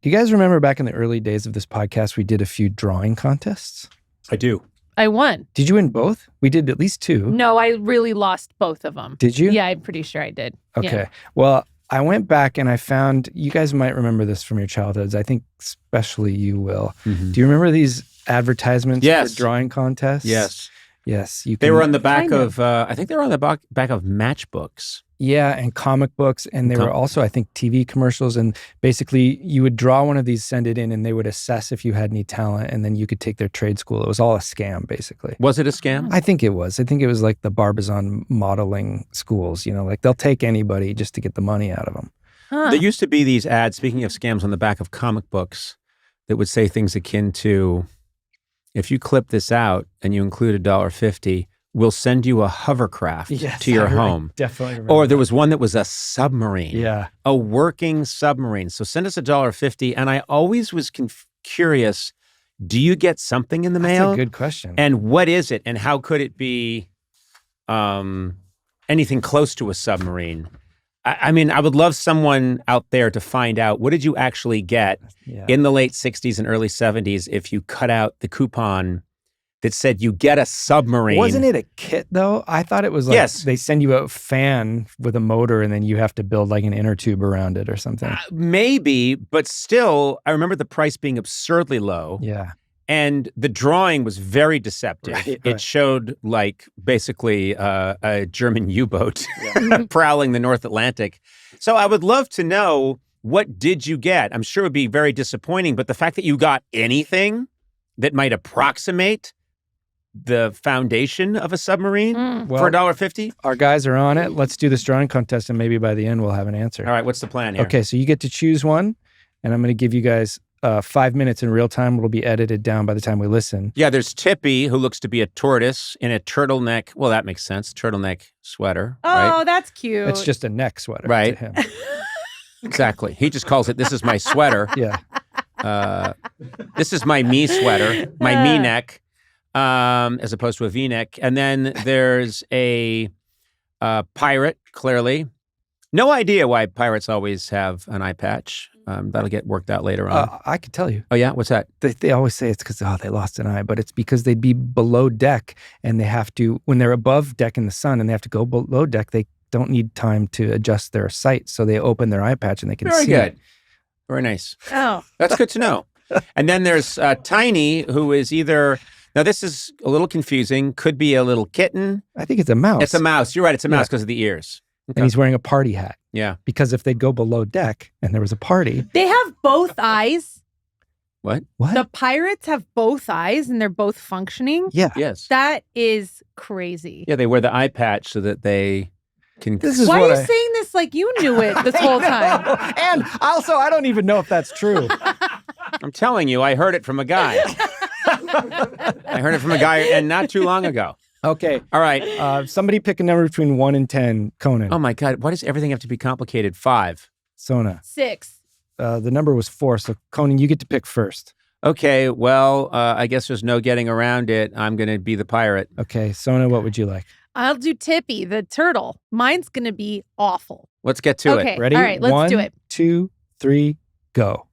Do you guys remember back in the early days of this podcast, we did a few drawing contests? I do. I won. Did you win both? We did at least 2. No, I really lost both of them. Did you? Yeah, I'm pretty sure I did. Okay. Yeah. Well, I went back and I found, you guys might remember this from your childhoods. I think especially you will. Mm-hmm. Do you remember these advertisements for drawing contests? Yes. Yes. They were on the back of, I think they were on the back of matchbooks. Yeah, and comic books. And they were also, I think, TV commercials. And basically, you would draw one of these, send it in, and they would assess if you had any talent. And then you could take their trade school. It was all a scam, basically. Was it a scam? I think it was. I think it was like the Barbizon modeling schools. You know, like they'll take anybody just to get the money out of them. Huh. There used to be these ads, speaking of scams, on the back of comic books that would say things akin to, if you clip this out and you include $1.50, we'll send you a hovercraft to your home. Definitely remember. Or there was one that was a submarine. Yeah. A working submarine. So send us $1.50. And I always was curious, do you get something in the mail? That's a good question. And what is it? And how could it be anything close to a submarine? I mean, I would love someone out there to find out, what did you actually get in the late 60s and early 70s if you cut out the coupon that said you get a submarine? Wasn't it a kit, though? I thought it was like they send you a fan with a motor and then you have to build like an inner tube around it or something. Maybe, but still, I remember the price being absurdly low. Yeah. And the drawing was very deceptive. Right. It showed like basically a German U-boat prowling the North Atlantic. So I would love to know, what did you get? I'm sure it would be very disappointing, but the fact that you got anything that might approximate the foundation of a submarine for $1.50? Our guys are on it. Let's do this drawing contest, and maybe by the end we'll have an answer. All right, what's the plan here? Okay, so you get to choose one, and I'm going to give you guys 5 minutes in real time. It'll be edited down by the time we listen. Yeah, there's Tippy, who looks to be a tortoise in a turtleneck. Well, that makes sense. Turtleneck sweater. Oh, right? That's cute. It's just a neck sweater right. to him. Exactly. He just calls it, this is my sweater. Yeah. This is my me sweater, my me neck, as opposed to a V-neck. And then there's a pirate, clearly. No idea why pirates always have an eye patch. That'll get worked out later on. I could tell you. Oh, yeah? What's that? They always say it's because, they lost an eye, but it's because they'd be below deck and they have to, when they're above deck in the sun and they have to go below deck, they don't need time to adjust their sight. So they open their eye patch and they can Very see good. it. Very nice. Oh. That's good to know. And then there's Tiny, who is either, now this is a little confusing, could be a little kitten. I think it's a mouse. It's a mouse. You're right. It's a mouse because of the ears. Okay. And he's wearing a party hat. Yeah. Because if they go below deck and there was a party. They have both eyes. What? The pirates have both eyes and they're both functioning. Yeah. Yes. That is crazy. Yeah, they wear the eye patch so that they can... Why are you saying this like you knew it this whole time? And also, I don't even know if that's true. I'm telling you, I heard it from a guy. I heard it from a guy, and not too long ago. Okay. All right. Somebody pick a number between 1 and 10. Conan. Oh, my God. Why does everything have to be complicated? 5. Sona. 6. The number was 4. So, Conan, you get to pick first. Okay. Well, I guess there's no getting around it. I'm going to be the pirate. Okay. Sona, what would you like? I'll do Tippy, the turtle. Mine's going to be awful. Let's get to it. Ready? All right, let's do 1, it. 2, 3, go.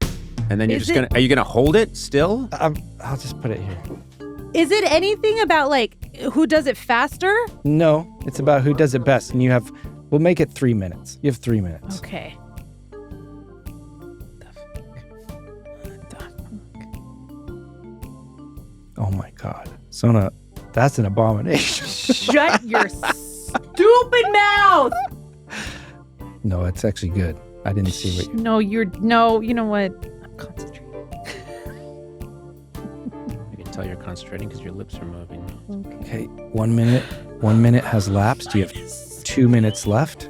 And then you're just going to... Are you going to hold it still? I'll just put it here. Is it anything about, like, who does it faster? No, it's about who does it best. And we'll make it 3 minutes. You have 3 minutes. Okay. Oh my God. Sona, that's an abomination. Shut your stupid mouth. No, it's actually good. I didn't see what you... No, you know what? I'm concentrating. I can tell you're concentrating because your lips are moving. Okay, 1 minute. 1 minute has lapsed. You have 2 minutes left.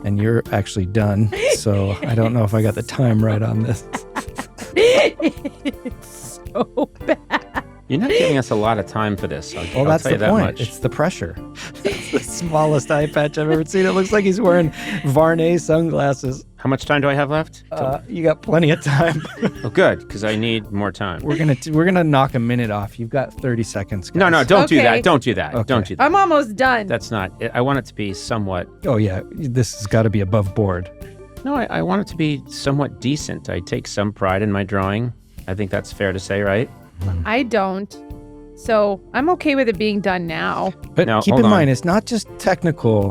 And you're actually done. So I don't know if I got the time right on this. It's so bad. You're not giving us a lot of time for this. Well, that's the point. It's the pressure. It's the smallest eye patch I've ever seen. It looks like he's wearing Varney sunglasses. How much time do I have left? You got plenty of time. Oh, good, because I need more time. We're gonna knock a minute off. You've got 30 seconds. Guys. No, don't do Okay. that. Don't do that. Okay. Don't do that. I'm almost done. That's not. I want it to be somewhat. Oh yeah, this has got to be above board. No, I want it to be somewhat decent. I take some pride in my drawing. I think that's fair to say, right? I don't. So I'm okay with it being done now. But Now, keep hold in on. mind, it's not just technical,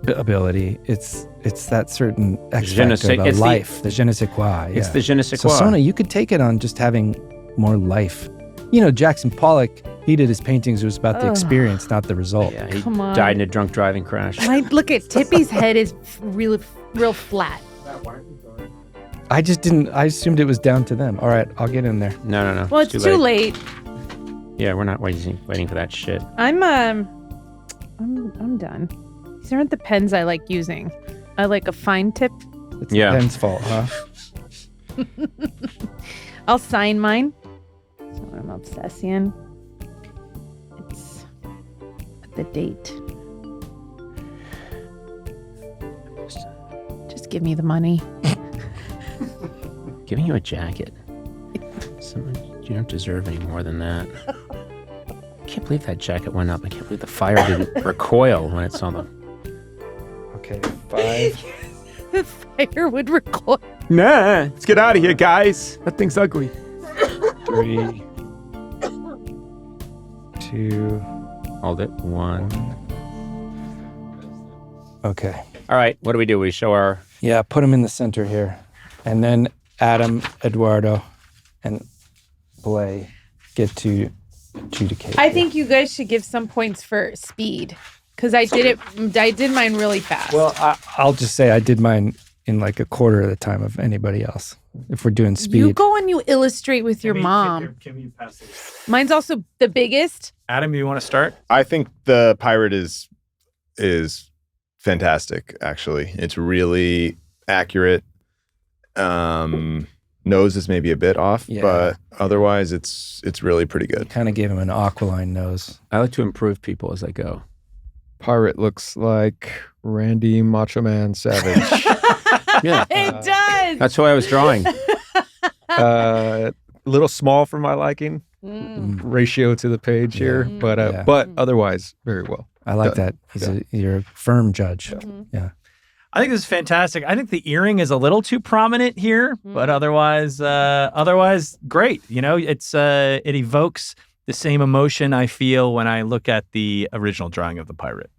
ability. It's that certain X Je ne factor, sais- the it's the- life, the je ne sais quoi. It's yeah. the je ne sais So quoi. Sona, you could take it on just having more life. Jackson Pollock, he did his paintings. It was about the Ugh. experience, not the result. Yeah, he Come on. died in a drunk driving crash. Look at Tippy's head is real flat. I just didn't. I assumed it was down to them. All right, I'll get in there. No. Well, it's too late. Yeah, we're not waiting for that shit. I'm done. These aren't the pens I like using. I like a fine tip. It's Yeah. the pen's fault, huh? I'll sign mine. So I'm Movsesian. It's the date. Just give me the money. Giving you a jacket. You don't deserve any more than that. I can't believe that jacket went up. I can't believe the fire didn't recoil when it saw them. Okay, 5. The fire would recoil. Nah, let's get out of here, guys. That thing's ugly. 3, 2, Hold it. 1. okay. All right, what do? We show our... Yeah, put them in the center here. And then Adam, Eduardo, and Bley get to adjudicate. I think you guys should give some points for speed. Because I did mine really fast. Well, I'll just say I did mine in like a quarter of the time of anybody else. If we're doing speed. You go and you illustrate with your mom. Can we pass this? Mine's also the biggest. Adam, you want to start? I think the pirate is fantastic, actually. It's really accurate. Nose is maybe a bit off, Yeah. but otherwise it's really pretty good. Kind of gave him an Aqualine nose. I like to improve people as I go. Pirate looks like Randy Macho Man Savage. Yeah. It does. That's who I was drawing. A little small for my liking. Ratio to the page here, but Yeah. but otherwise very well. I like Done. that. You're a firm judge. Yeah. I think this is fantastic. I think the earring is a little too prominent here, but otherwise great. It evokes the same emotion I feel when I look at the original drawing of the pirate.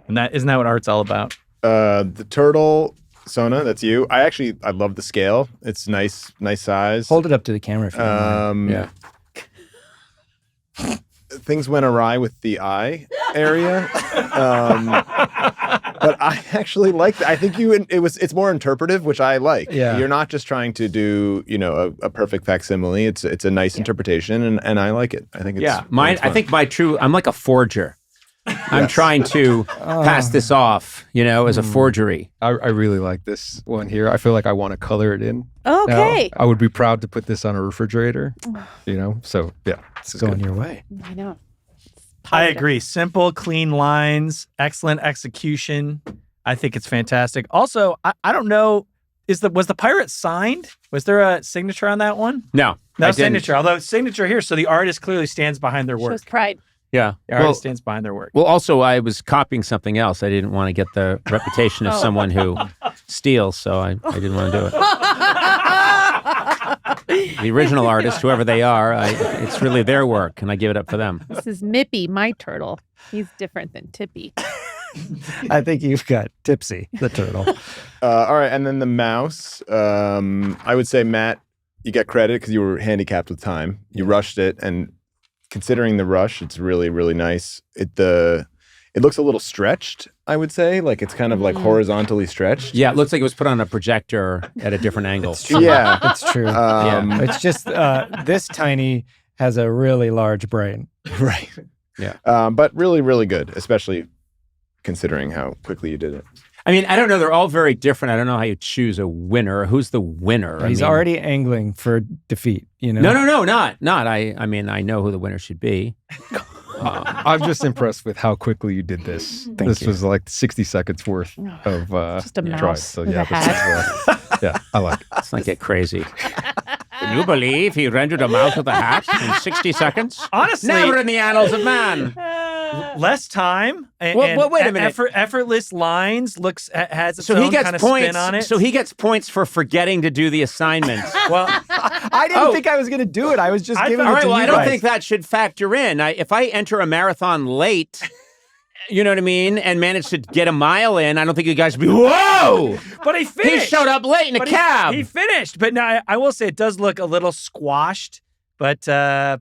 And isn't that what art's all about? The turtle, Sona, that's you. I love the scale. It's nice size. Hold it up to the camera if you don't mind. Yeah. Things went awry with the eye area, but I actually like that. I think it's more interpretive, which I like. Yeah. You're not just trying to do a perfect facsimile. It's a nice interpretation, and I like it. I think it's I'm like a forger. I'm trying to pass this off, as a forgery. I really like this one here. I feel like I want to color it in. Okay. Now. I would be proud to put this on a refrigerator. So yeah, It's going your way. I know. I agree. Simple, clean lines, excellent execution. I think it's fantastic. Also, I don't know, was the pirate signed? Was there a signature on that one? No Signature. Although signature here, so the artist clearly stands behind their work. Shows pride. Yeah. The artist stands behind their work. Well, also, I was copying something else. I didn't want to get the reputation of someone who steals, so I didn't want to do it. The original artist, whoever they are, it's really their work, and I give it up for them. This is Mippy, my turtle. He's different than Tippy. I think you've got Tipsy, the turtle. all right. And then the mouse. I would say, Matt, you get credit because you were handicapped with time. You rushed it, and considering the rush, it's really, really nice. It looks a little stretched, I would say. Like it's kind of like horizontally stretched. Yeah, it looks like it was put on a projector at a different angle. Yeah. It's true. It's just this tiny has a really large brain. Right. Yeah. But really, really good, especially considering how quickly you did it. I mean, I don't know. They're all very different. I don't know how you choose a winner. Who's the winner? He's already angling for defeat, No, not. I mean, I know who the winner should be. I'm just impressed with how quickly you did this. Thank you. Was like 60 seconds worth of Just a mouse tries. So with yeah, a hat. yeah, I like it. Let's not get crazy. Can you believe he rendered a mouse with a hat in 60 seconds? Honestly, Never in the annals of man. less time. And, Well, wait a minute. Effortless lines has its So own he gets kind of points. spin on it. So he gets points for forgetting to do the assignment. well, I didn't think I was going to do it. I was just giving All it right. to Well, you I don't guys. think that should factor in. If I enter a marathon late, you know what I mean, and manage to get a mile in, I don't think you guys should be. Whoa! but he He finished. showed up late in a But cab. He finished. But now I will say it does look a little squashed. But yeah,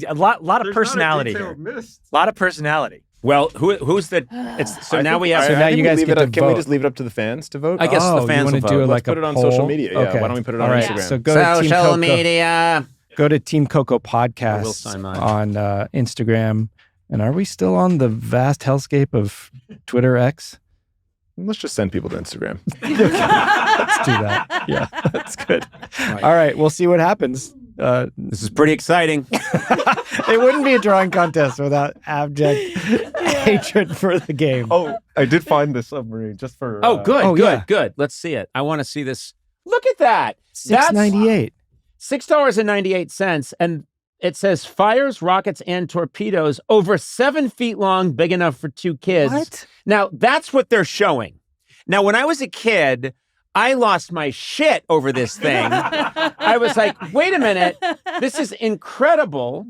a lot of personality here. A lot of personality. Well, who's the? It's so now we have. So now you guys get to Can we vote. just leave it up to the fans to vote? I guess the you fans want will to do vote. it like Let's put a it on poll? social media. Yeah, Okay. why don't we put it on All right, Instagram? So go to Team Social Coco. media. Go to Team Coco I will podcast sign mine. on Instagram. And are we still on the vast hellscape of Twitter X? Let's just send people to Instagram. Let's do that. Yeah, that's good. All right, we'll see what happens. This is pretty exciting. It wouldn't be a drawing contest without abject hatred for the game. Oh, I did find the submarine just for. Oh, good, Oh, good, yeah. good. Let's see it. I want to see this. Look at that. That's $6.98. $6.98, and it says fires, rockets, and torpedoes over 7 feet long, big enough for 2 kids. What? Now, that's what they're showing. Now, when I was a kid, I lost my shit over this thing. I was like, wait a minute, this is incredible.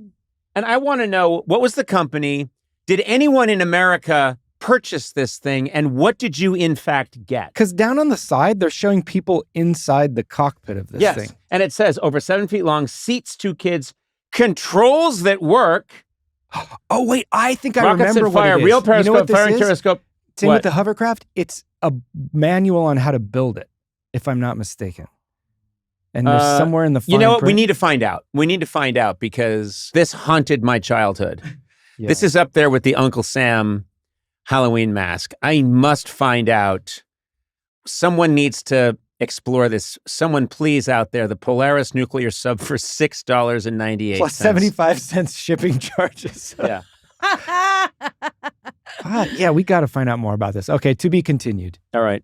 And I want to know, what was the company? Did anyone in America purchase this thing? And what did you, in fact, get? Because down on the side, they're showing people inside the cockpit of this Yes. thing. And it says over 7 feet long, seats 2 kids, controls that work, Oh, wait, I think I rockets remember that fire, what it is. real You know periscope, what this firing is? periscope. Same What? with the hovercraft. It's a manual on how to build it, if I'm not mistaken. And there's somewhere in the You know fine what? We print- need to find out. We need to find out because this haunted my childhood. Yeah. This is up there with the Uncle Sam Halloween mask. I must find out. Someone needs to explore this. Someone please out there, the Polaris nuclear sub for $6.98. plus 75 cents shipping charges. Yeah. Yeah, we got to find out more about this. Okay, to be continued. All right.